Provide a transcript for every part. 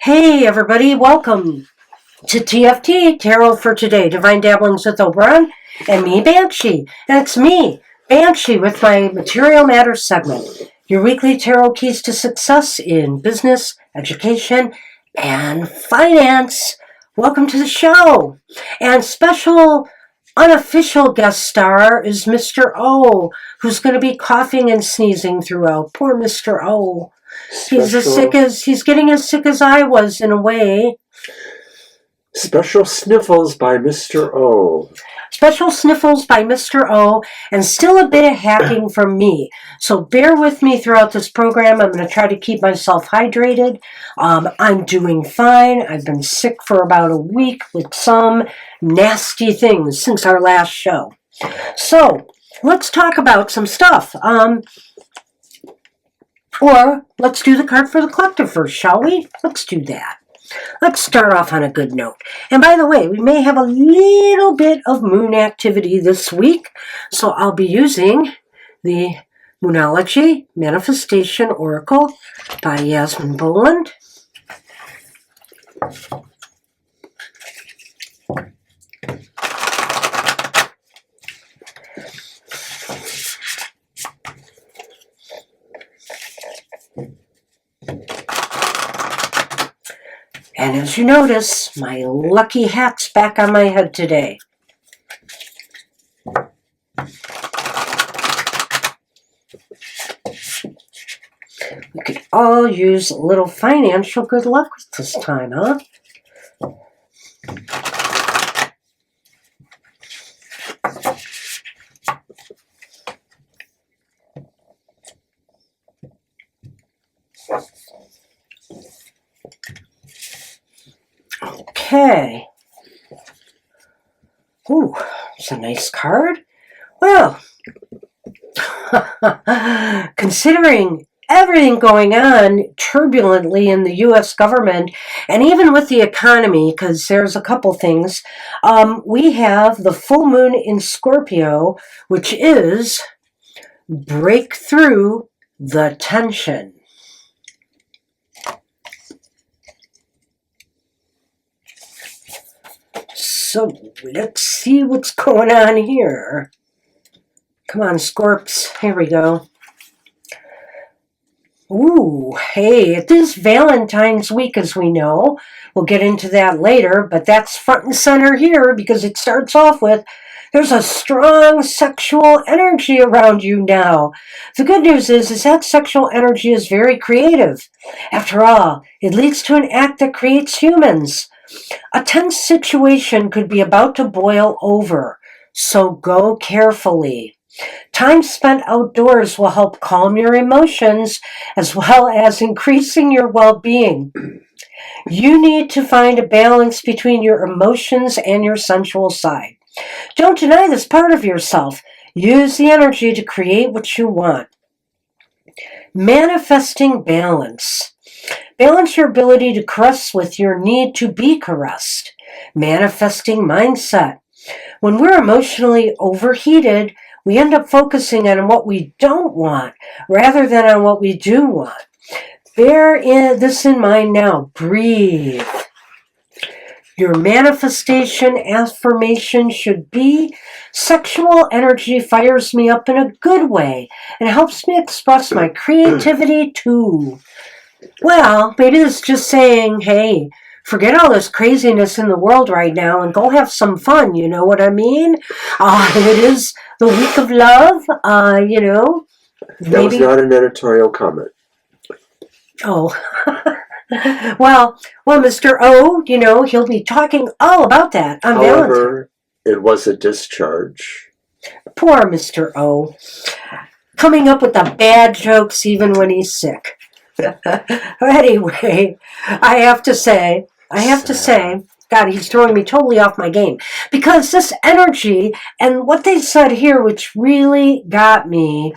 Hey everybody, welcome to TFT, Tarot for Today, Divine Dabblings with Oberon, and me, Banshee. And it's me, Banshee, with my Material Matters segment, your weekly tarot keys to success in business, education, and finance. Welcome to the show. And special unofficial guest star is Mr. O, who's going to be coughing and sneezing throughout. Poor Mr. O. He's getting as sick as I was in a way. Special sniffles by Mr. O. Special sniffles by Mr. O, and still a bit of hacking from me. So bear with me throughout this program. I'm going to try to keep myself hydrated. I'm doing fine. I've been sick for about a week with some nasty things since our last show. So let's talk about some stuff. Or let's do the card for the collective first, shall we? Let's do that. Let's start off on a good note. And by the way, we may have a little bit of moon activity this week, so I'll be using the Moonology Manifestation Oracle by Yasmin Boland. And as you notice, my lucky hat's back on my head today. We could all use a little financial good luck this time, huh? Okay. Ooh, it's a nice card. Well, considering everything going on turbulently in the U.S. government, and even with the economy, because there's a couple things, we have the full moon in Scorpio, which is break through the tension. So let's see what's going on here. Come on, Scorps. Here we go. Ooh, hey, it is Valentine's week, as we know. We'll get into that later, but that's front and center here because it starts off with, there's a strong sexual energy around you now. The good news is that sexual energy is very creative. After all, it leads to an act that creates humans. A tense situation could be about to boil over, so go carefully. Time spent outdoors will help calm your emotions as well as increasing your well-being. You need to find a balance between your emotions and your sensual side. Don't deny this part of yourself. Use the energy to create what you want. Manifesting balance. Balance your ability to caress with your need to be caressed. Manifesting mindset. When we're emotionally overheated, we end up focusing on what we don't want rather than on what we do want. Bear this in mind now. Breathe. Your manifestation affirmation should be, sexual energy fires me up in a good way and helps me express my creativity too. Well, maybe it's just saying, hey, forget all this craziness in the world right now and go have some fun, you know what I mean? It is the week of love, you know. That was not an editorial comment. Oh, well, Mr. O, you know, he'll be talking all about that on Valentine's. However, it was a discharge. Poor Mr. O. Coming up with the bad jokes even when he's sick. Anyway, I have to say, God, he's throwing me totally off my game. Because this energy, and what they said here, which really got me,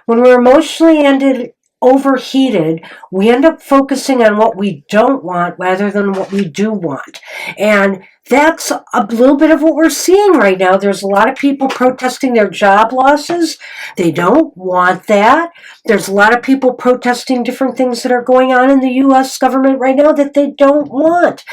when we're emotionally overheated, we end up focusing on what we don't want rather than what we do want. And that's a little bit of what we're seeing right now. There's a lot of people protesting their job losses. They don't want that. There's a lot of people protesting different things that are going on in the U.S. government right now that they don't want.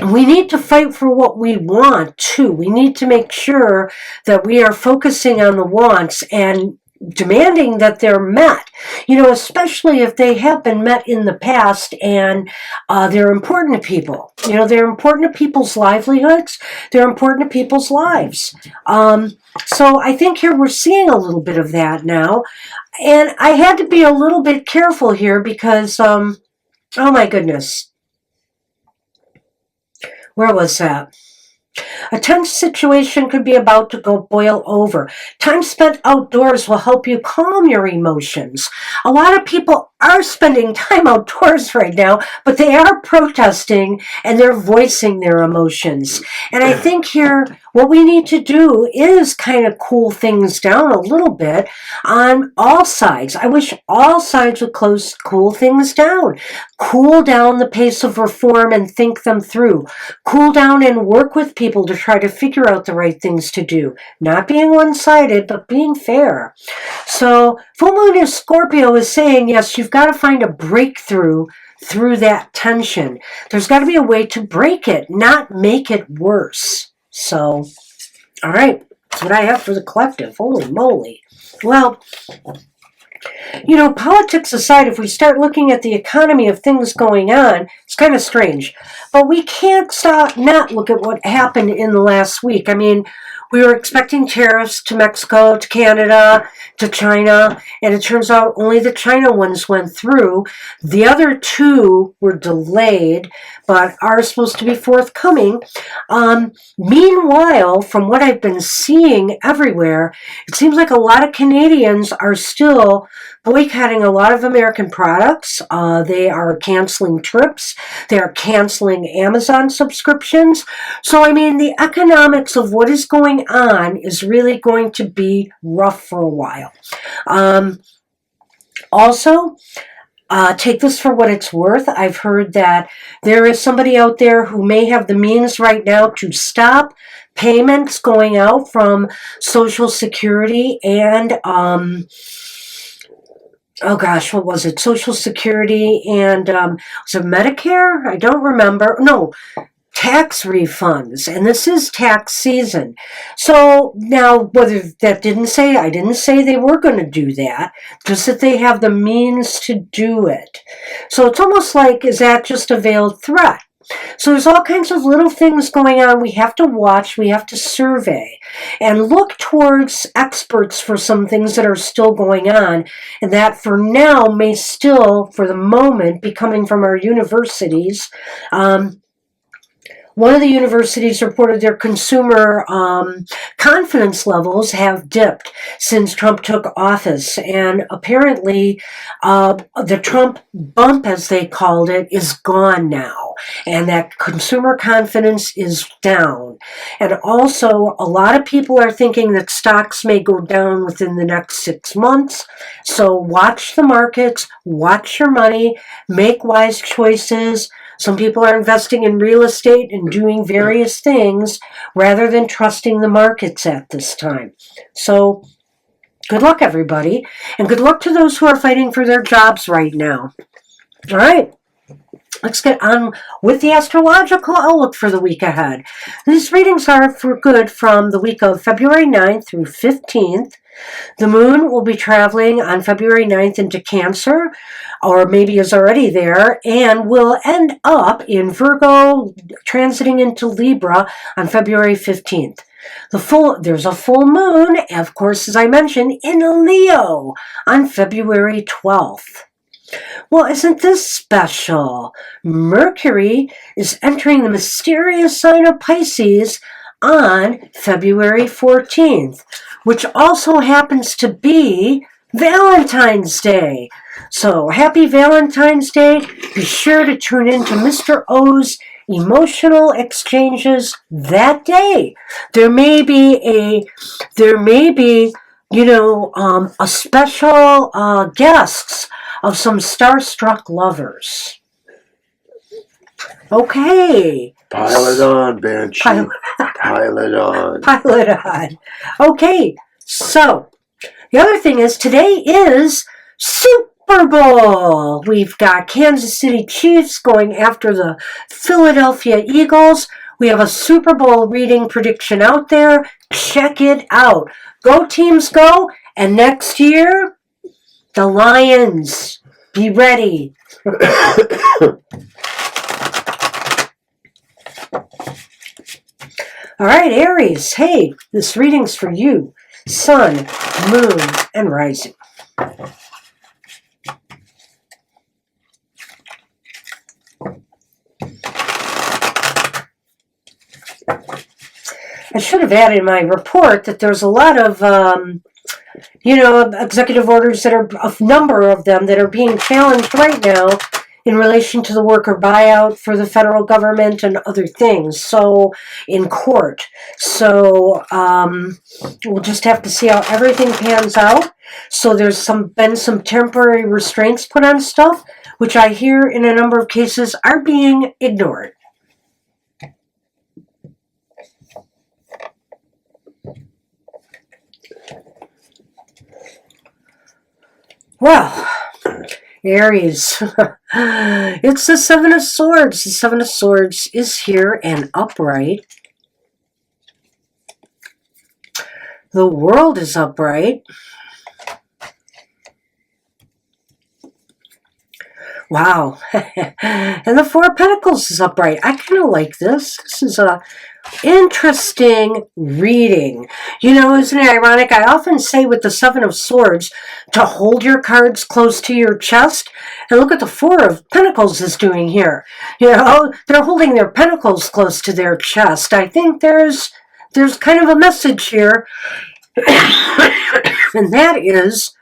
We need to fight for what we want, too. We need to make sure that we are focusing on the wants and demanding that they're met, especially if they have been met in the past and they're important to people. They're important to people's livelihoods. They're important to people's lives. So I think here we're seeing a little bit of that now. And I had to be a little bit careful here because, oh my goodness. Where was that? A tense situation could be about to go boil over. Time spent outdoors will help you calm your emotions. A lot of people are spending time outdoors right now, but they are protesting and they're voicing their emotions. And I think here what we need to do is kind of cool things down a little bit on all sides. I wish all sides would cool things down. Cool down the pace of reform and think them through. Cool down and work with people to try to figure out the right things to do. Not being one-sided, but being fair. So full moon in Scorpio is saying, yes, you've got to find a breakthrough through that tension. There's got to be a way to break it, not make it worse. So, all right, that's what I have for the collective. Holy moly. Well, politics aside, if we start looking at the economy of things going on, it's kind of strange. But we can't not look at what happened in the last week. I mean, we were expecting tariffs to Mexico, to Canada, to China, and it turns out only the China ones went through. The other two were delayed, but are supposed to be forthcoming. Meanwhile, from what I've been seeing everywhere, it seems like a lot of Canadians are still boycotting a lot of American products. They are canceling trips. They are canceling Amazon subscriptions. So, I mean, the economics of what is going on is really going to be rough for a while. Also, take this for what it's worth. I've heard that there is somebody out there who may have the means right now to stop payments going out from Social Security and oh gosh, what was it? Social Security and was it Medicare? I don't remember. No, tax refunds, and this is tax season. So now, whether I didn't say they were going to do that, just that they have the means to do it. So it's almost like, is that just a veiled threat? So there's all kinds of little things going on. We have to watch, we have to survey, and look towards experts for some things that are still going on, and that for now may still, for the moment, be coming from our universities. One of the universities reported their consumer confidence levels have dipped since Trump took office. And apparently the Trump bump, as they called it, is gone now. And that consumer confidence is down. And also, a lot of people are thinking that stocks may go down within the next 6 months. So watch the markets, watch your money, make wise choices. Some people are investing in real estate and doing various things rather than trusting the markets at this time. So good luck, everybody. And good luck to those who are fighting for their jobs right now. All right. Let's get on with the astrological outlook for the week ahead. These readings are for good from the week of February 9th through 15th. The moon will be traveling on February 9th into Cancer, or maybe is already there, and will end up in Virgo, transiting into Libra on February 15th. There's a full moon, of course, as I mentioned, in Leo on February 12th. Well, isn't this special? Mercury is entering the mysterious sign of Pisces on February 14th, which also happens to be Valentine's Day. So happy Valentine's Day. Be sure to tune in to Mr. O's emotional exchanges that day. There may be, a special guests of some starstruck lovers. Okay. Pile it on, Banshee. Pile it on. Pile it on. Okay, so the other thing is today is Super Bowl. We've got Kansas City Chiefs going after the Philadelphia Eagles. We have a Super Bowl reading prediction out there. Check it out. Go teams, go. And next year, the Lions. Be ready. All right, Aries. Hey, this reading's for you. Sun, Moon, and Rising. I should have added in my report that there's a lot of, executive orders that are, a number of them that are being challenged right now in relation to the worker buyout for the federal government and other things, so in court. So we'll just have to see how everything pans out. So there's been some temporary restraints put on stuff, which I hear in a number of cases are being ignored. Well, Aries, it's the Seven of Swords. The Seven of Swords is here and upright. The World is upright. Wow. And the Four of Pentacles is upright. I kind of like this. This is a interesting reading. You know, isn't it ironic? I often say with the Seven of Swords to hold your cards close to your chest. And look at the Four of Pentacles is doing here. You know, they're holding their pentacles close to their chest. I think there's kind of a message here. And that is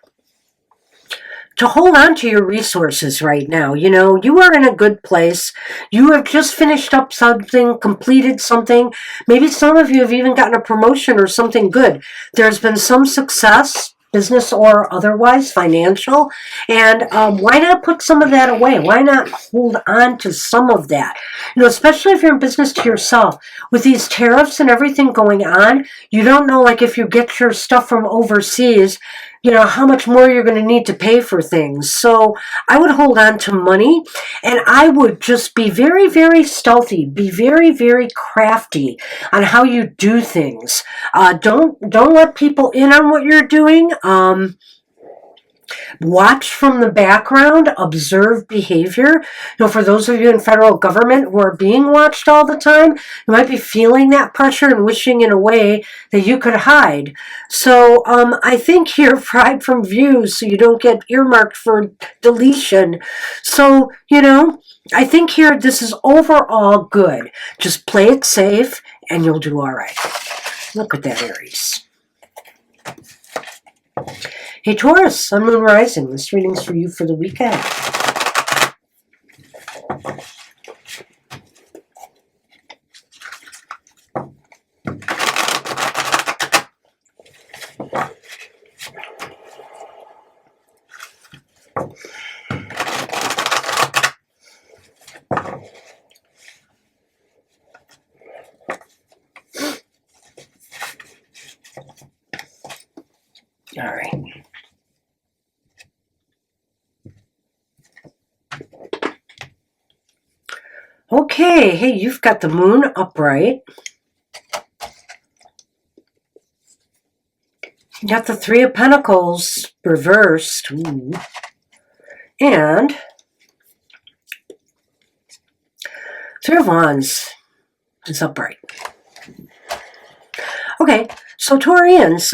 to hold on to your resources right now. You know, you are in a good place. You have just finished up something, completed something. Maybe some of you have even gotten a promotion or something good. There's been some success, business or otherwise, financial. And why not put some of that away? Why not hold on to some of that? You know, especially if you're in business to yourself. With these tariffs and everything going on, you don't know, like if you get your stuff from overseas, you know, how much more you're going to need to pay for things. So I would hold on to money, and I would just be very, very stealthy, be very, very crafty on how you do things. Don't let people in on what you're doing. Watch from the background, observe behavior. You know, for those of you in federal government who are being watched all the time, you might be feeling that pressure and wishing in a way that you could hide. So I think here, hide from view so you don't get earmarked for deletion. So, you know, I think here this is overall good. Just play it safe and you'll do all right. Look at that, Aries. Hey, Taurus, Sun, Moon, Rising. This reading's for you for the weekend. All right. Okay, hey, you've got the moon upright. You got the Three of Pentacles reversed. Ooh. And Three of Wands is upright. Okay, so Taurians,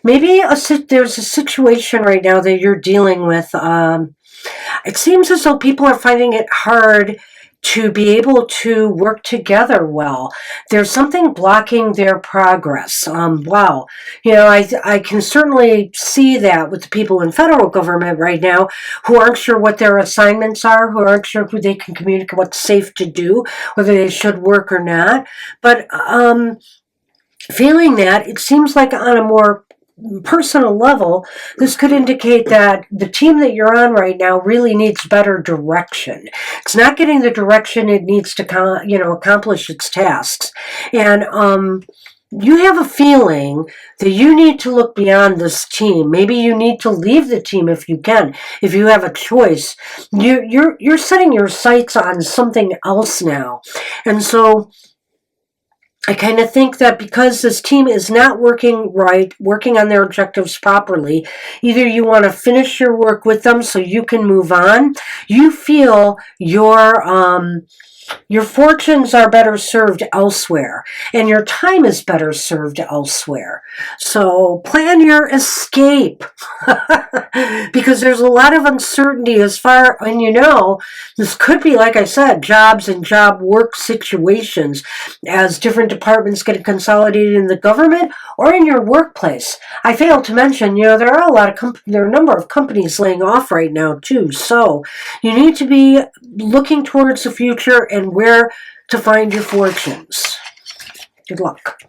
maybe there's a situation right now that you're dealing with. It seems as though people are finding it hard to be able to work together well. There's something blocking their progress. Wow. I can certainly see that with the people in federal government right now who aren't sure what their assignments are, who aren't sure who they can communicate, what's safe to do, whether they should work or not. But feeling that, it seems like on a more personal level, this could indicate that the team that you're on right now really needs better direction. It's not getting the direction it needs to, accomplish its tasks. And you have a feeling that you need to look beyond this team. Maybe you need to leave the team if you can, if you have a choice. You're setting your sights on something else now. And so I kind of think that because this team is not working right, working on their objectives properly, either you want to finish your work with them so you can move on. You feel your fortunes are better served elsewhere, and your time is better served elsewhere. So plan your escape, because there's a lot of uncertainty and this could be, like I said, jobs and job work situations as different departments get consolidated in the government or in your workplace. I failed to mention, there are a number of companies laying off right now too. So you need to be looking towards the future and where to find your fortunes. Good luck.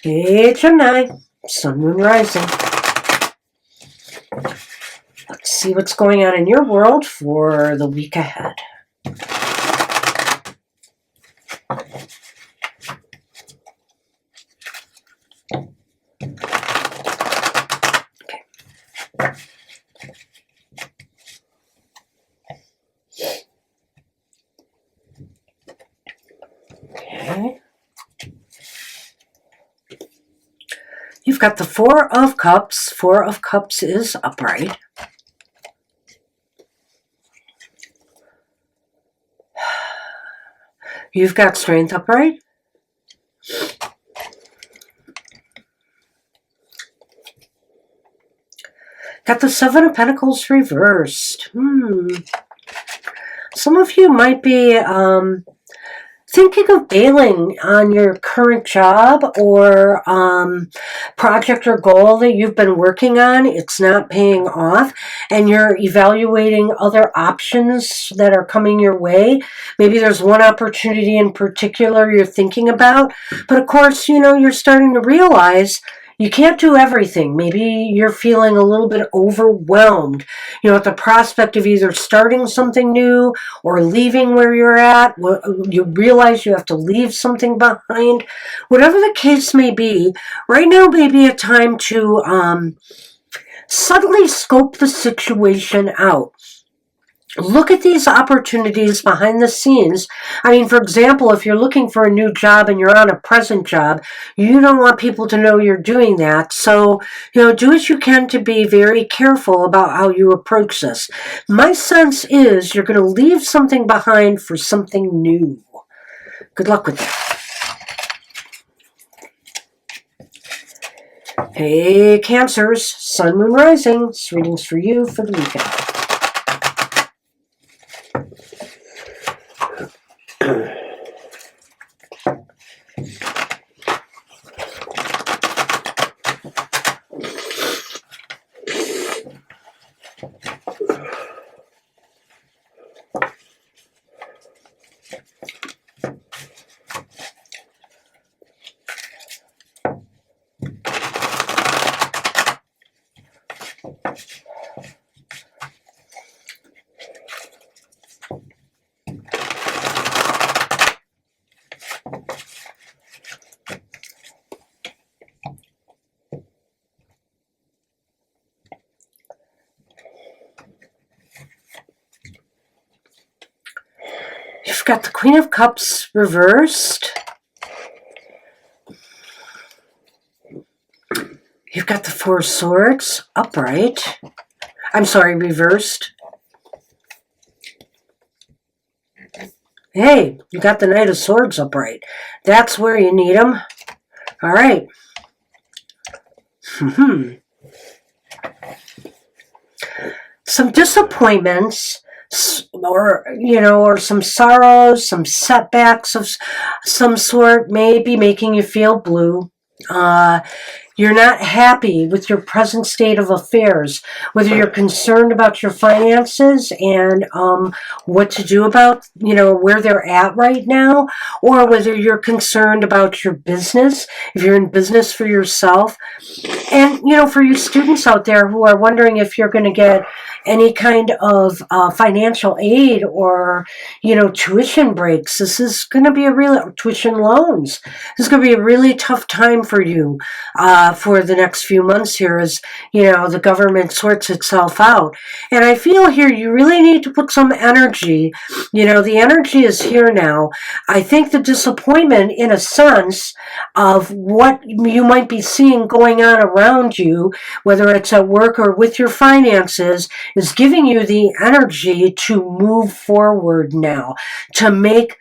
Hey, Gemini, Sun, Moon, Rising. Let's see what's going on in your world for the week ahead. Okay. You've got the Four of Cups. Four of Cups is upright. You've got Strength upright. Got the Seven of Pentacles reversed. Some of you might be thinking of bailing on your current job or project or goal that you've been working on. It's not paying off, and you're evaluating other options that are coming your way. Maybe there's one opportunity in particular you're thinking about, but of course, you're starting to realize you can't do everything. Maybe you're feeling a little bit overwhelmed, at the prospect of either starting something new or leaving where you're at. You realize you have to leave something behind. Whatever the case may be, right now may be a time to subtly scope the situation out. Look at these opportunities behind the scenes. For example, if you're looking for a new job and you're on a present job, you don't want people to know you're doing that. So, do what you can to be very careful about how you approach this. My sense is you're going to leave something behind for something new. Good luck with that. Hey, Cancers, Sun, Moon, Rising. This reading's for you for the weekend. You've got the Queen of Cups reversed. You've got the Four of Swords upright. I'm sorry, reversed. Hey, you got the Knight of Swords upright. That's where you need them. All right. Some disappointments or some sorrows, some setbacks of some sort may be making you feel blue. You're not happy with your present state of affairs, whether you're concerned about your finances and what to do about, where they're at right now, or whether you're concerned about your business, if you're in business for yourself. And, for you students out there who are wondering if you're going to get any kind of financial aid or, tuition breaks, this is going to be tuition loans. This is going to be a really tough time for you for the next few months here as, the government sorts itself out. And I feel here you really need to put some energy. The energy is here now. I think the disappointment, in a sense, of what you might be seeing going on around you, whether it's at work or with your finances, is giving you the energy to move forward now, to make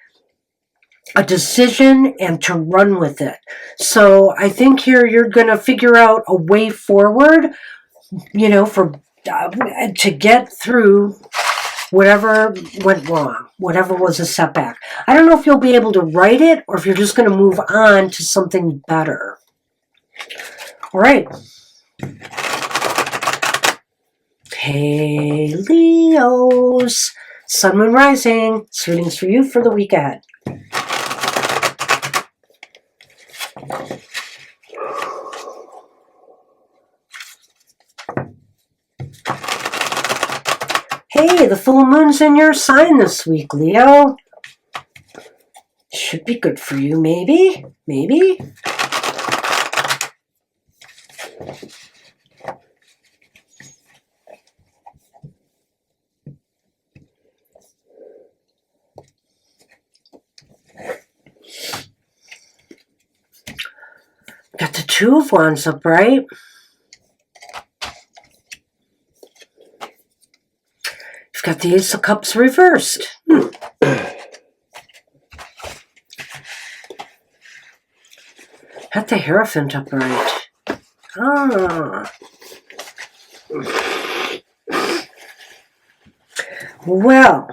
a decision and to run with it. So I think here you're going to figure out a way forward, to get through whatever went wrong, whatever was a setback. I don't know if you'll be able to write it or if you're just going to move on to something better. All right. Hey, Leos. Sun, Moon, Rising. Readings for you for the week ahead. Hey, the full moon's in your sign this week, Leo. Should be good for you, maybe. Maybe. Got the Two of Wands upright. You've got the Ace of Cups reversed. Got the Hierophant upright. Well.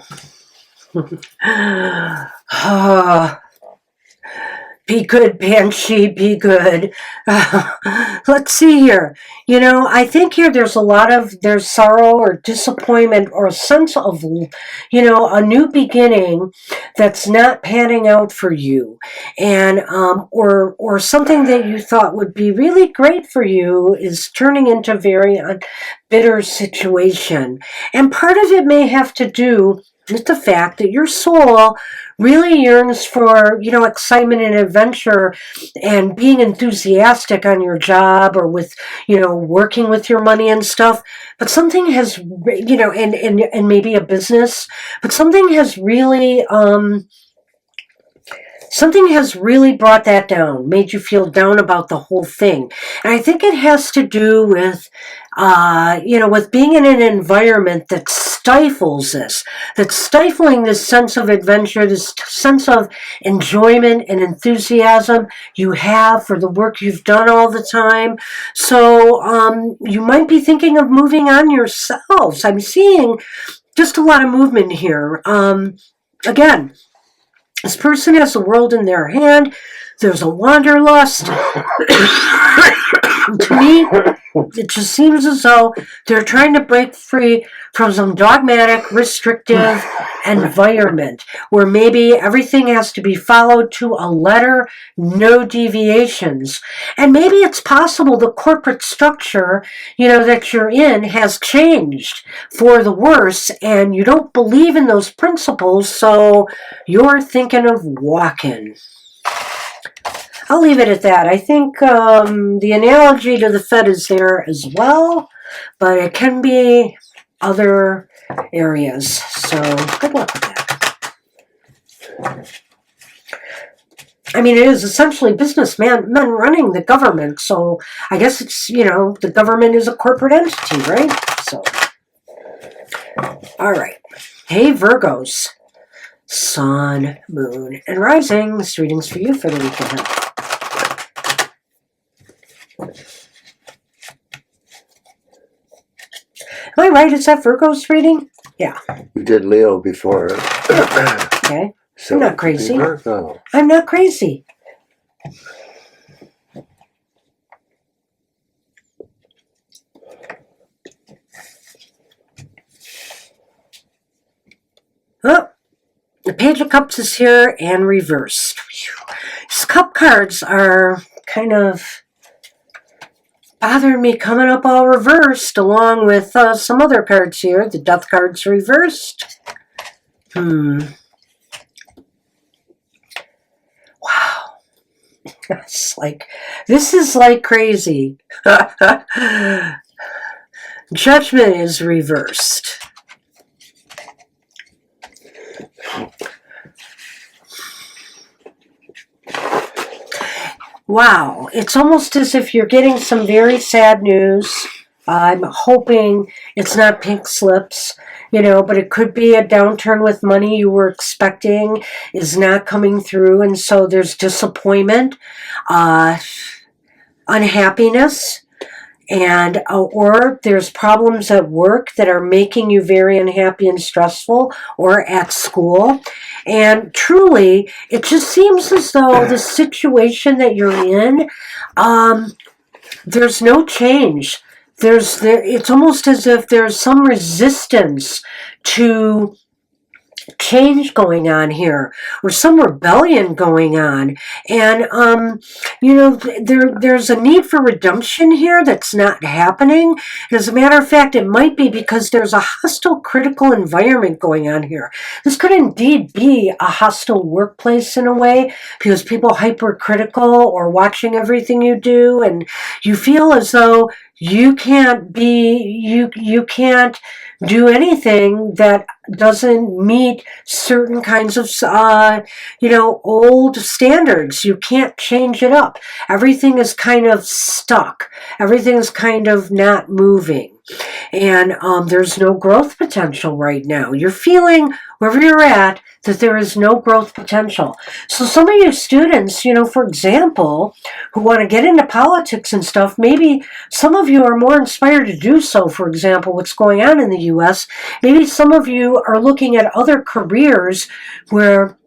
Be good, Banshee, be good. Let's see here. I think here there's sorrow or disappointment or a sense of, a new beginning that's not panning out for you. And, or something that you thought would be really great for you is turning into a very bitter situation. And part of it may have to do with the fact that your soul really yearns for, excitement and adventure and being enthusiastic on your job or with, working with your money and stuff. But something has, and maybe a business, but something has really brought that down, made you feel down about the whole thing. And I think it has to do with, with being in an environment that stifles this, that's stifling this sense of adventure, this sense of enjoyment and enthusiasm you have for the work you've done all the time. So you might be thinking of moving on yourselves. I'm seeing just a lot of movement here. Again, this person has the world in their hand. There's a wanderlust. To me, it just seems as though they're trying to break free from some dogmatic, restrictive environment where maybe everything has to be followed to a letter, no deviations. And maybe it's possible the corporate structure, that you're in has changed for the worse and you don't believe in those principles, so you're thinking of walking. I'll leave it at that. I think the analogy to the Fed is there as well, but it can be other areas. So good luck with that. I mean, it is essentially businessmen running the government. So I guess it's, the government is a corporate entity, right? So, all right. Hey, Virgos. Sun, Moon, and Rising. This reading's for you for the week ahead. Am I right? Is that Virgo's reading? Yeah. We did Leo before. Okay. So I'm not crazy. Virgo. I'm not crazy. Oh, the Page of Cups is here and reversed. These cup cards are kind of bothering me coming up all reversed, along with some other cards here. The Death card's reversed. Wow. This is like crazy. Judgment is reversed. Wow, it's almost as if you're getting some very sad news. I'm hoping it's not pink slips, but it could be a downturn with money you were expecting is not coming through, and so there's disappointment, unhappiness, and or there's problems at work that are making you very unhappy and stressful, or at school. And truly, it just seems as though the situation that you're in, there's no change. It's almost as if there's some resistance to change going on here, or some rebellion going on, and there's a need for redemption here that's not happening. As a matter of fact, it might be because there's a hostile critical environment going on here. This could indeed be a hostile workplace in a way, because people hypercritical or watching everything you do, and you feel as though you can't do anything that doesn't meet certain kinds of, old standards. You can't change it up. Everything is kind of stuck. Everything is kind of not moving. And there's no growth potential right now. You're feeling, wherever you're at, that there is no growth potential. So some of you students, for example, who want to get into politics and stuff, maybe some of you are more inspired to do so. For example, what's going on in the U.S., maybe some of you are looking at other careers where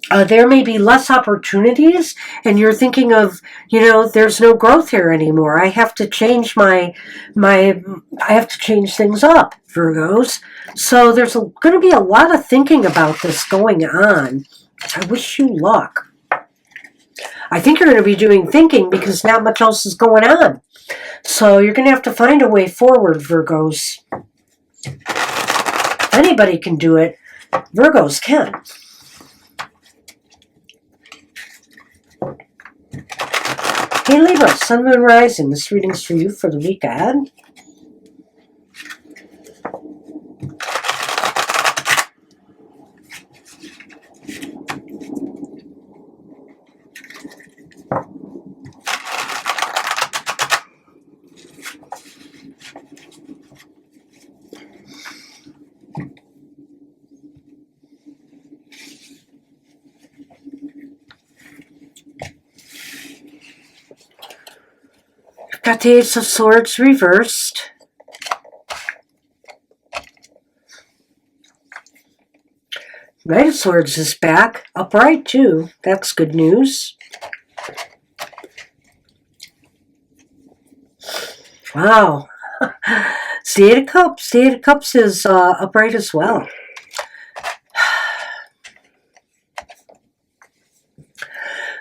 there may be less opportunities, and you're thinking of, there's no growth here anymore. I have to change I have to change things up, Virgos. So there's going to be a lot of thinking about this going on. I wish you luck. I think you're going to be doing thinking because not much else is going on. So you're going to have to find a way forward, Virgos. If anybody can do it, Virgos can. Hey Libra, Sun, Moon, Rising. This reading's for you for the week ahead. Got the Ace of Swords reversed. Knight of Swords is back, upright too. That's good news. Wow. The Eight of Cups. The Eight of Cups is upright as well.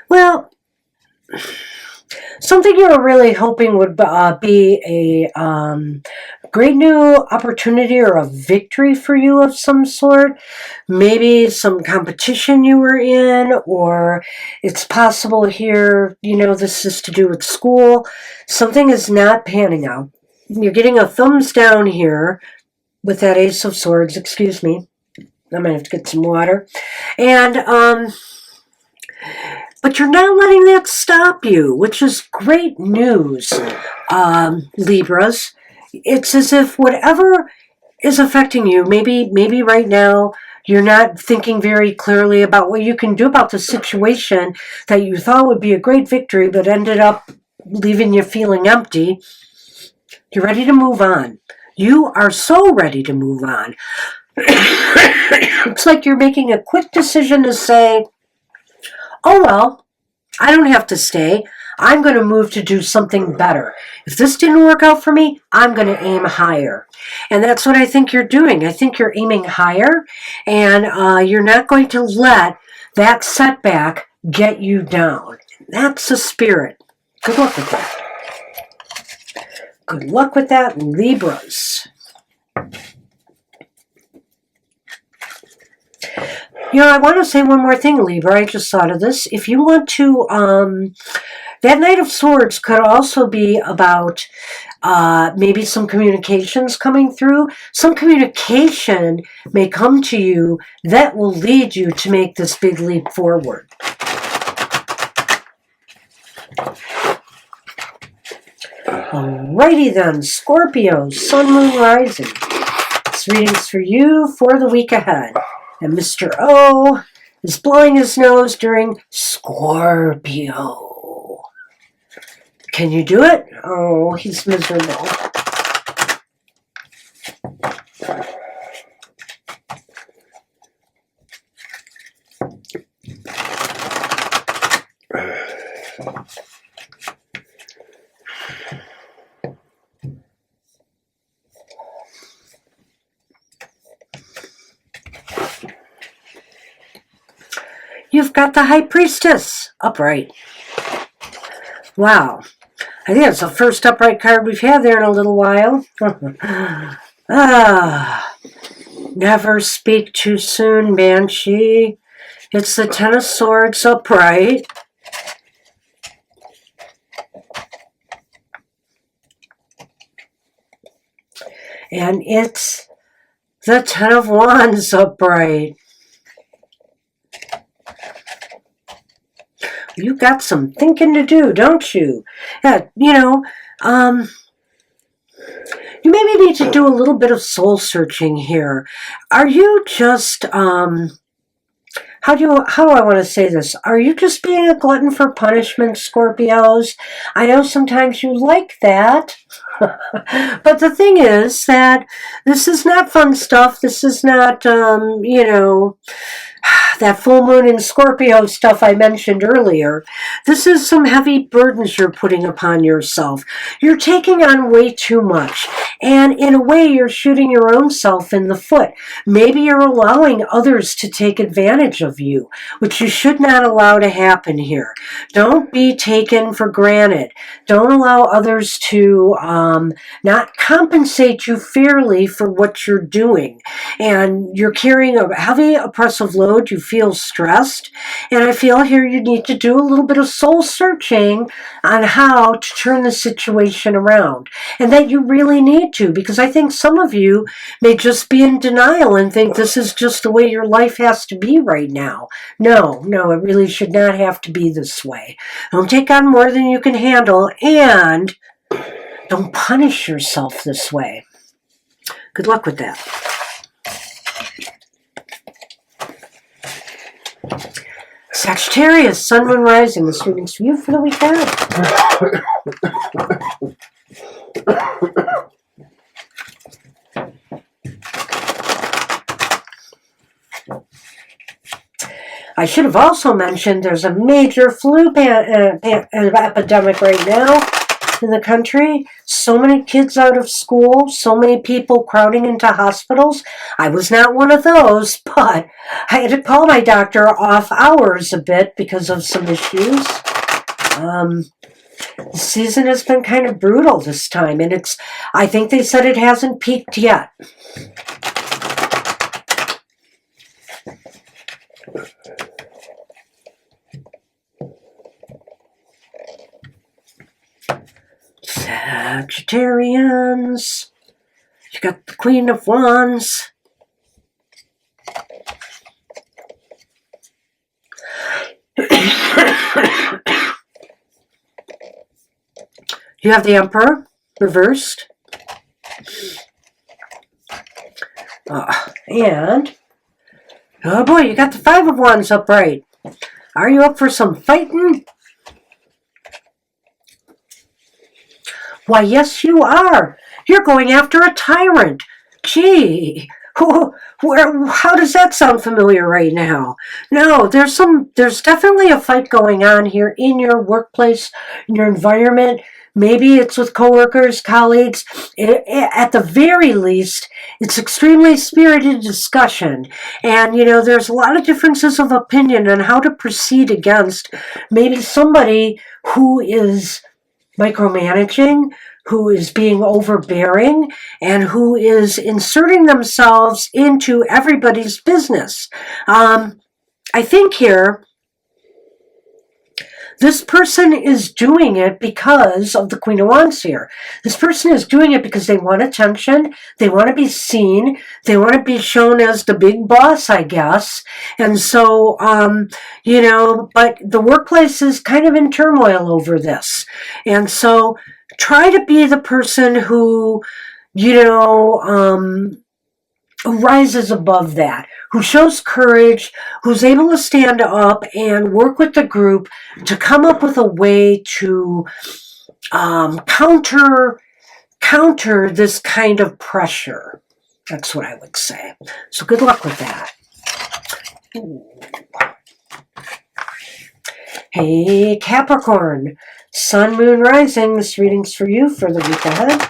Well, something you were really hoping would be a great new opportunity or a victory for you of some sort. Maybe some competition you were in, or it's possible here, this is to do with school. Something is not panning out. You're getting a thumbs down here with that Ace of Swords. Excuse me. I might have to get some water. And, but you're not letting that stop you, which is great news, Libras. It's as if whatever is affecting you, maybe right now you're not thinking very clearly about what you can do about the situation that you thought would be a great victory but ended up leaving you feeling empty. You're ready to move on. You are so ready to move on. It's like you're making a quick decision to say, oh well, I don't have to stay. I'm going to move to do something better. If this didn't work out for me, I'm going to aim higher. And that's what I think you're doing. I think you're aiming higher, and you're not going to let that setback get you down. That's the spirit. Good luck with that. Good luck with that, Libras. You know, I want to say one more thing, Libra. I just thought of this. If you want to, that Knight of Swords could also be about maybe some communications coming through. Some communication may come to you that will lead you to make this big leap forward. Alrighty then, Scorpio, Sun, Moon, Rising. This reading's for you for the week ahead. And Mr. O is blowing his nose during Scorpio. Can you do it? Oh, he's miserable. You've got the High Priestess upright. Wow. I think it's the first upright card we've had there in a little while. Never speak too soon, Banshee. It's the Ten of Swords upright. And it's the Ten of Wands upright. You've got some thinking to do, don't you? Yeah, you know, you maybe need to do a little bit of soul searching here. Are you just, how do I want to say this? Are you just being a glutton for punishment, Scorpios? I know sometimes you like that. But the thing is that this is not fun stuff. This is not, you know, that full moon in Scorpio stuff I mentioned earlier. This is some heavy burdens you're putting upon yourself. You're taking on way too much. And in a way, you're shooting your own self in the foot. Maybe you're allowing others to take advantage of you, which you should not allow to happen here. Don't be taken for granted. Don't allow others to not compensate you fairly for what you're doing. And you're carrying a heavy, oppressive load. You feel stressed. And I feel here you need to do a little bit of soul searching on how to turn the situation around. And that you really need to, because I think some of you may just be in denial and think this is just the way your life has to be right now. No, it really should not have to be this way. Don't take on more than you can handle, and don't punish yourself this way. Good luck with that. Sagittarius, Sun, Moon, Rising. This reading's for you for the weekend. I should have also mentioned there's a major flu epidemic right now in the country. So many kids out of school, so many people crowding into hospitals. I was not one of those, but I had to call my doctor off hours a bit because of some issues. The season has been kind of brutal this time, and I think they said it hasn't peaked yet. Sagittarians, you got the Queen of Wands. You have the Emperor reversed. And, oh boy, you got the Five of Wands upright. Are you up for some fighting? Why, yes, you are. You're going after a tyrant. Gee, how does that sound familiar right now? No, there's definitely a fight going on here in your workplace, in your environment. Maybe it's with coworkers, colleagues. At the very least, it's extremely spirited discussion. And, there's a lot of differences of opinion on how to proceed against maybe somebody who is micromanaging, who is being overbearing, and who is inserting themselves into everybody's business. I think here, this person is doing it because of the Queen of Wands here. This person is doing it because they want attention, they want to be seen, they want to be shown as the big boss, I guess. And so, but the workplace is kind of in turmoil over this. And so try to be the person who, rises above that, who shows courage, who's able to stand up and work with the group to come up with a way to counter this kind of pressure. That's what I would say. So good luck with that. Ooh. Hey, Capricorn, Sun, Moon, Rising. This reading's for you for the week ahead.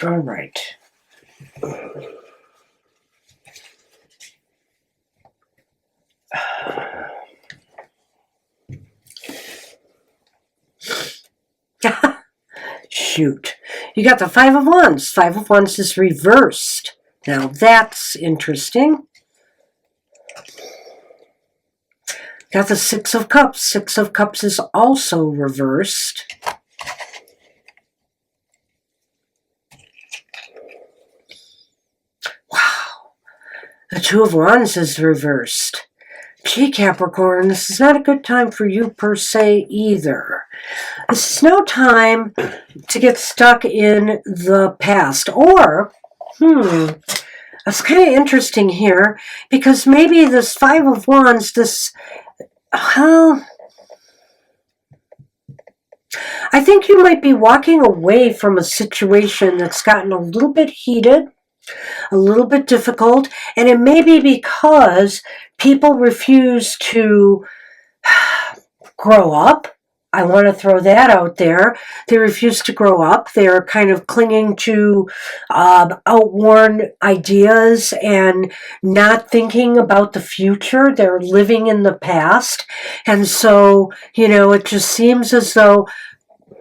All right. Shoot. You got the Five of Wands. Five of Wands is reversed. Now that's interesting. Got the Six of Cups. Six of Cups is also reversed. Wow. The Two of Wands is reversed. Gee, Capricorn, this is not a good time for you per se either. This is no time to get stuck in the past. Or, that's kind of interesting here, because maybe this Five of Wands, I think you might be walking away from a situation that's gotten a little bit heated, a little bit difficult, and it may be because people refuse to grow up. I want to throw that out there. They refuse to grow up. They're kind of clinging to outworn ideas and not thinking about the future. They're living in the past. And so, it just seems as though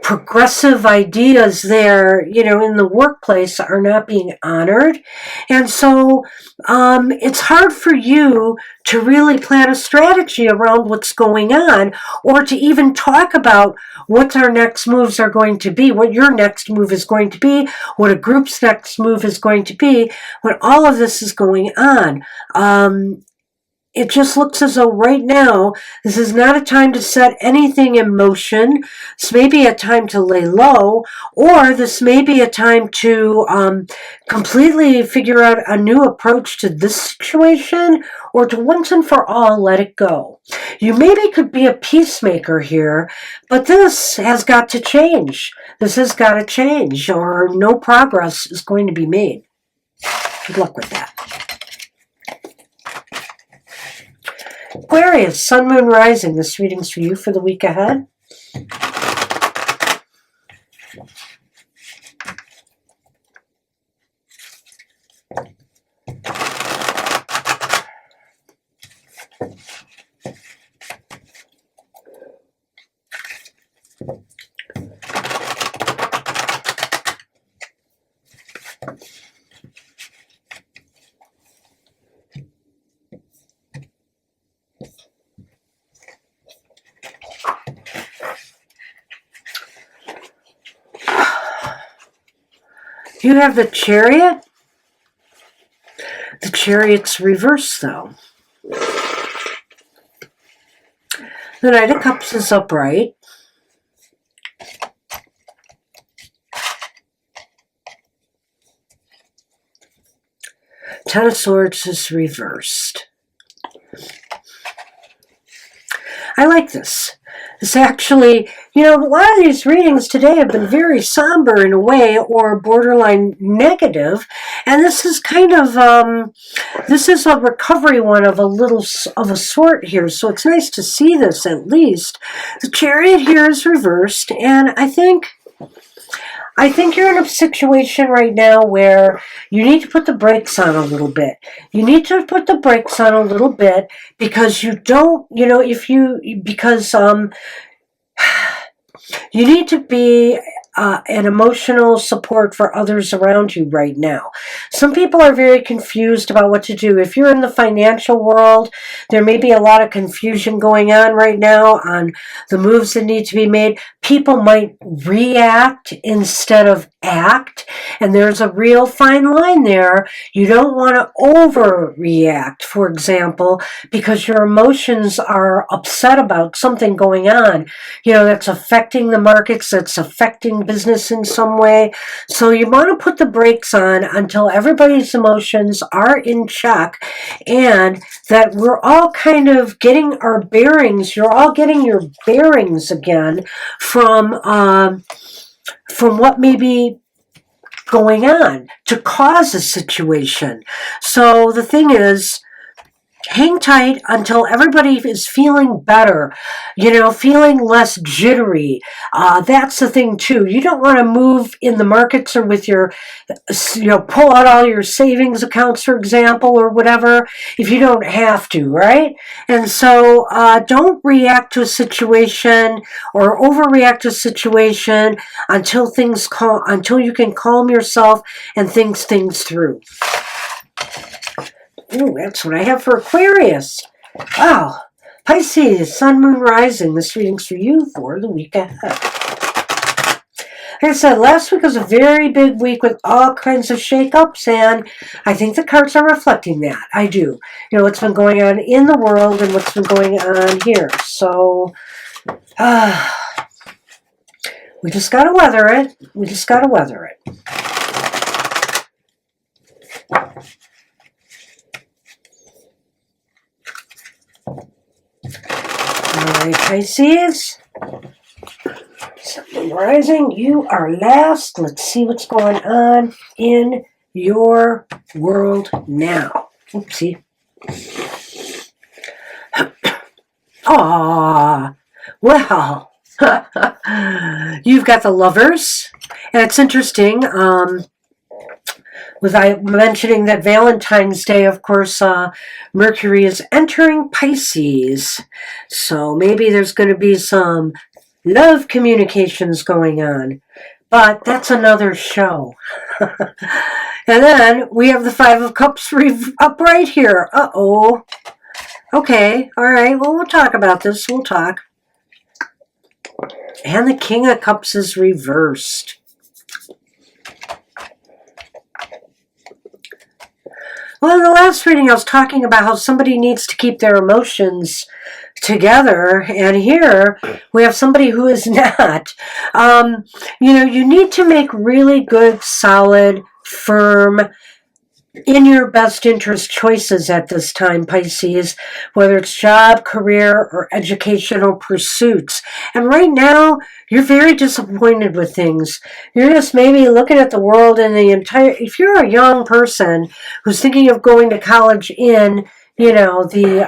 progressive ideas there, in the workplace are not being honored. And so it's hard for you to really plan a strategy around what's going on, or to even talk about what our next moves are going to be, what your next move is going to be, what a group's next move is going to be, when all of this is going on. It just looks as though right now, this is not a time to set anything in motion. This may be a time to lay low, or this may be a time to completely figure out a new approach to this situation, or to once and for all let it go. You maybe could be a peacemaker here, but this has got to change. This has got to change, or no progress is going to be made. Good luck with that. Aquarius, Sun, Moon, Rising. This reading's for you for the week ahead. You have the Chariot. The Chariot's reversed, though. The Knight of Cups is upright. Ten of Swords is reversed. I like this. It's actually, you know, a lot of these readings today have been very somber in a way, or borderline negative, and this is kind of, this is a recovery one of a sort here, so it's nice to see this at least. The Chariot here is reversed, and I think you're in a situation right now where you need to put the brakes on a little bit. You need to put the brakes on a little bit because you don't, you know, because you need to be an emotional support for others around you right now. Some people are very confused about what to do. If you're in the financial world, there may be a lot of confusion going on right now on the moves that need to be made. People might react instead of act, and there's a real fine line there. You don't want to overreact, for example, because your emotions are upset about something going on, you know, that's affecting the markets, that's affecting business in some way. So you want to put the brakes on until everybody's emotions are in check, and that we're all kind of getting our bearings. You're all getting your bearings again from what may be going on to cause a situation. So the thing is, hang tight until everybody is feeling better, you know, feeling less jittery. That's the thing too. You don't want to move in the markets or with your, you know, pull out all your savings accounts, for example, or whatever, if you don't have to, right? And so don't react to a situation or overreact to a situation until you can calm yourself and think things through. Ooh, that's what I have for Aquarius. Wow. Pisces, Sun, Moon, Rising. This reading's for you for the week ahead. Like I said, last week was a very big week with all kinds of shakeups, and I think the cards are reflecting that. I do. You know, what's been going on in the world and what's been going on here. So, we just got to weather it. We just got to weather it. Alright, Pisces. Sun, Rising, you are last. Let's see what's going on in your world now. Oopsie. Ah, well, you've got the Lovers, and it's interesting. Was I mentioning that Valentine's Day, of course, Mercury is entering Pisces. So maybe there's going to be some love communications going on. But that's another show. And then we have the Five of Cups up right here. Uh-oh. Okay, all right. Well, we'll talk about this. We'll talk. And the King of Cups is reversed. Well, in the last reading, I was talking about how somebody needs to keep their emotions together, and here we have somebody who is not. You know, you need to make really good, solid, firm, in your best interest choices at this time, Pisces, whether it's job, career, or educational pursuits. And right now, you're very disappointed with things. You're just maybe looking at the world in the entire, if you're a young person who's thinking of going to college in, you know, the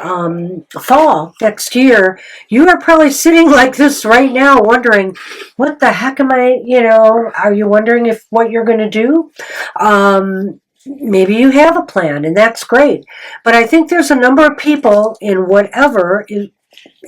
fall next year, you are probably sitting like this right now wondering, what the heck am I, you know, are you wondering if what you're going to do? Maybe you have a plan, and that's great. But I think there's a number of people in whatever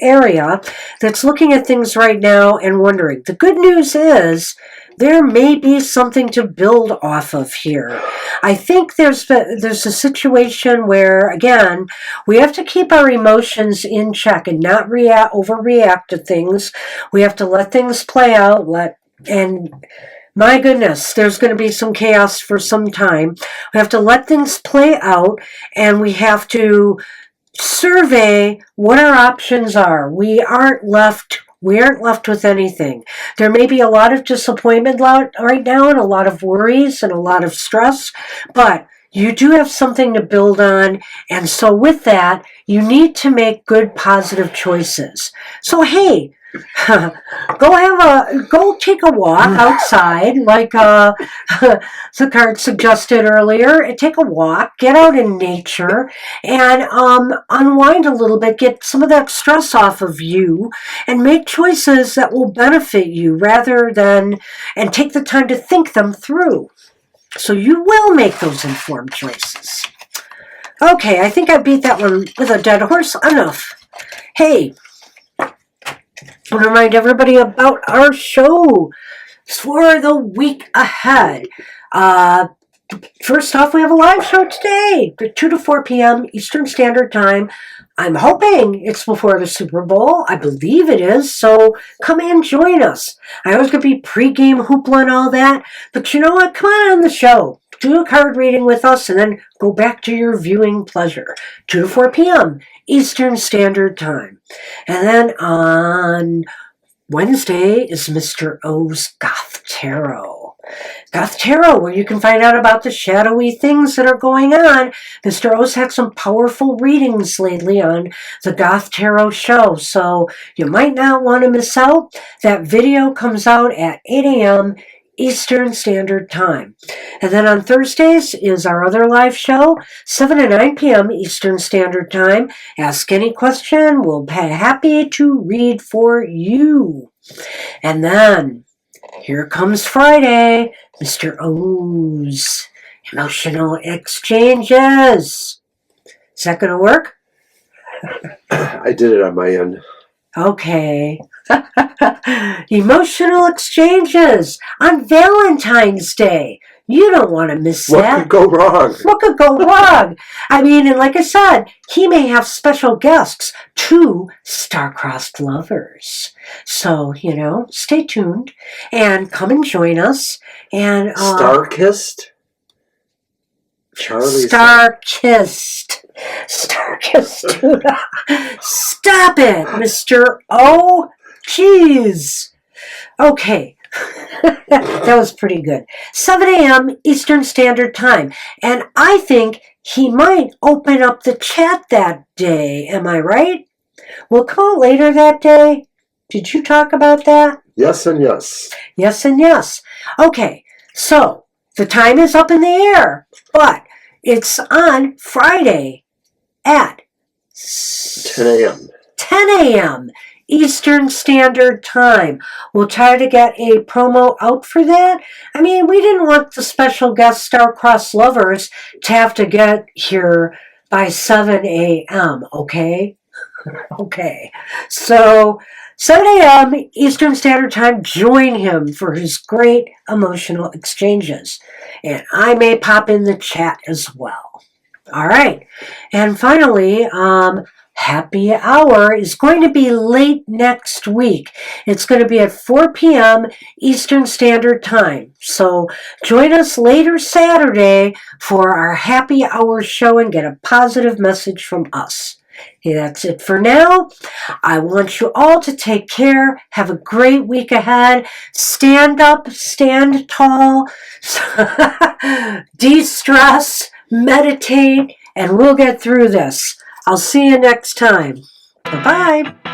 area that's looking at things right now and wondering. The good news is there may be something to build off of here. I think there's a situation where, again, we have to keep our emotions in check and not overreact to things. We have to let things play out, and my goodness, there's going to be some chaos for some time. We have to let things play out, and we have to survey what our options are. We aren't left with anything. There may be a lot of disappointment right now and a lot of worries and a lot of stress, but you do have something to build on. And so with that, you need to make good, positive choices. So, hey, go take a walk outside, like the card suggested earlier. Take a walk, get out in nature, and unwind a little bit, get some of that stress off of you, and make choices that will benefit you and take the time to think them through. So you will make those informed choices. Okay, I think I beat that one with a dead horse. Enough. Hey, I want to remind everybody about our show for the week ahead. First off, we have a live show today, 2 to 4 p.m. Eastern Standard Time. I'm hoping it's before the Super Bowl. I believe it is, so come and join us. I was going to be pre-game hoopla and all that, but you know what? Come on the show. Do a card reading with us and then go back to your viewing pleasure. 2 to 4 p.m. Eastern Standard Time. And then on Wednesday is Mr. O's Goth Tarot. Goth Tarot, where you can find out about the shadowy things that are going on. Mr. O's had some powerful readings lately on the Goth Tarot show, so you might not want to miss out. That video comes out at 8 a.m. Eastern Standard Time. And then on Thursdays is our other live show, 7 to 9 p.m. Eastern Standard Time. Ask any question. We'll be happy to read for you. And then here comes Friday, Mr. O's Emotional Exchanges. Is that going to work? I did it on my end. Okay. Emotional Exchanges on Valentine's Day. You don't want to miss that. What could go wrong? What could go wrong? I mean, and like I said, he may have special guests, 2 star-crossed lovers. So, stay tuned and come and join us. And Star-kissed? Charlie Star-kissed. Star-kissed. Stop it, Mr. O. Jeez. Okay. That was pretty good. 7 a.m. Eastern Standard Time. And I think he might open up the chat that day. Am I right? We'll come out later that day. Did you talk about that? Yes and yes. Yes and yes. Okay, so the time is up in the air, but it's on Friday at 10 a.m. 10 a.m. Eastern Standard Time. We'll try to get a promo out for that. I mean, we didn't want the special guest star-crossed lovers to have to get here by 7 a.m., okay? Okay. So, 7 a.m. Eastern Standard Time, join him for his great emotional exchanges. And I may pop in the chat as well. All right. And finally, Happy Hour is going to be late next week. It's going to be at 4 p.m. Eastern Standard Time. So join us later Saturday for our Happy Hour show and get a positive message from us. Okay, that's it for now. I want you all to take care. Have a great week ahead. Stand up, stand tall, de-stress, meditate, and we'll get through this. I'll see you next time. Bye-bye.